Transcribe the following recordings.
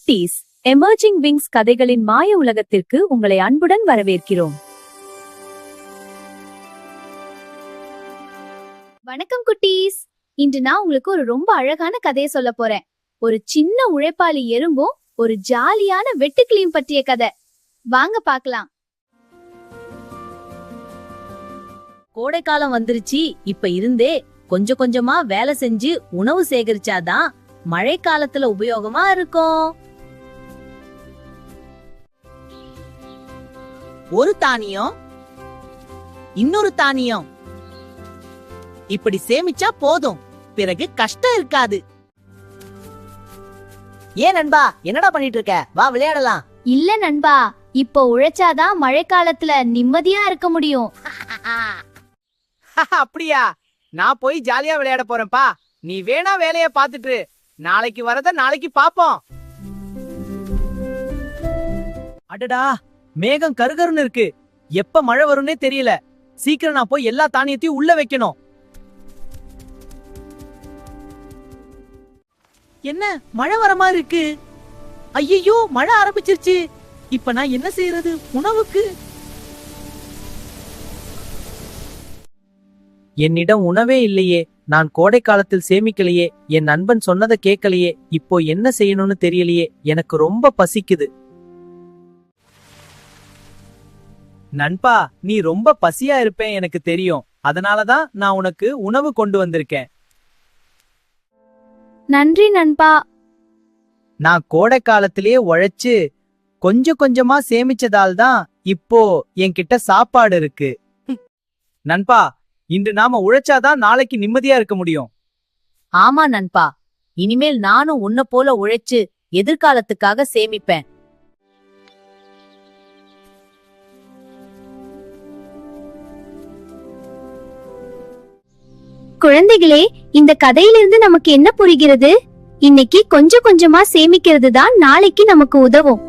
குட்டீஸ், emerging wings கதைகளின் மாய உலகத்திற்கு உங்களை அன்புடன் வரவேற்கிறோம். வணக்கம் குட்டீஸ். இன்று நான் உங்களுக்கு ஒரு ரொம்ப அழகான கதையை சொல்ல போறேன். ஒரு சின்ன உழைப்பாளி எறும்பும் ஒரு ஜாலியான வெட்டுக்கிளியும் பற்றிய கதை. வாங்க பார்க்கலாம். கோடைக்காலம் வந்துருச்சு. இப்ப இருந்தே கொஞ்சம் கொஞ்சமா வேலை செஞ்சு உணவு சேகரிச்சாதான் மழை காலத்துல உபயோகமா இருக்கும். ஒரு தானியம், இன்னொரு தானியம், இப்படி சேமிச்சா போதும், பிறகு கஷ்டம் இருக்காது. ஏன் நண்பா, என்னடா பண்ணிட்டு இருக்க? வா விளையாடலாம். இல்ல நண்பா, இப்போ உழைச்சாதான் மழை காலத்துல நிம்மதியா இருக்க முடியும். அப்படியா? நான் போய் ஜாலியா விளையாட போறேன்ப்பா. நீ வேணா வேலைய பாத்துட்டு நாளைக்கு வரத நாளைக்கு பாப்போம். அடடா, மேகம் கருகருன்னு இருக்கு. எப்ப மழை வரும்னே தெரியல. சீக்கிரம் நான் போய் எல்லா தானியத்தையும் உள்ள வைக்கணும். என்ன மழை வர மாதிரி இருக்கு? ஐயோ, மழை ஆரம்பிச்சிருச்சு. இப்ப நான் என்ன செய்யறது உணவுக்கு? என்னிடம் உணவே இல்லையே. நான் கோடை காலத்தில் சேமிக்கலையே. என் நண்பன் சொன்னதை கேட்கலையே. இப்போ என்ன செய்யணும்னு தெரியலையே. எனக்கு ரொம்ப பசிக்குது. நண்பா, நீ ரொம்ப பசியா இருப்பேன் எனக்கு தெரியும். அதனாலதான் நான் உனக்கு உணவு கொண்டு வந்திருக்கேன். நன்றி நண்பா. நான் கோடை காலத்திலேயே உழைச்சு கொஞ்சம் கொஞ்சமா சேமிச்சதால் தான் இப்போ என்கிட்ட சாப்பாடு இருக்கு. நண்பா, இன்று நாம உழைச்சாதான் நாளைக்கு நிம்மதியா இருக்க முடியும். ஆமா நண்பா, இனிமேல் நானும் உன்ன போல உழைச்சு எதிர்காலத்துக்காக சேமிப்பேன். குழந்தைகளே, இந்த கதையிலிருந்து நமக்கு என்ன புரிகிறது? இன்னைக்கு கொஞ்சம் கொஞ்சமா சேமிக்கிறது தான் நாளைக்கு நமக்கு உதவும்.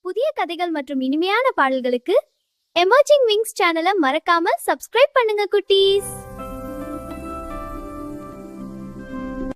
புதிய கதைகள் மற்றும் இனிமையான பாடல்களுக்கு எமர்ஜிங் விங்ஸ் சேனலை மறக்காம சப்ஸ்கிரைப் பண்ணுங்க குட்டீஸ்.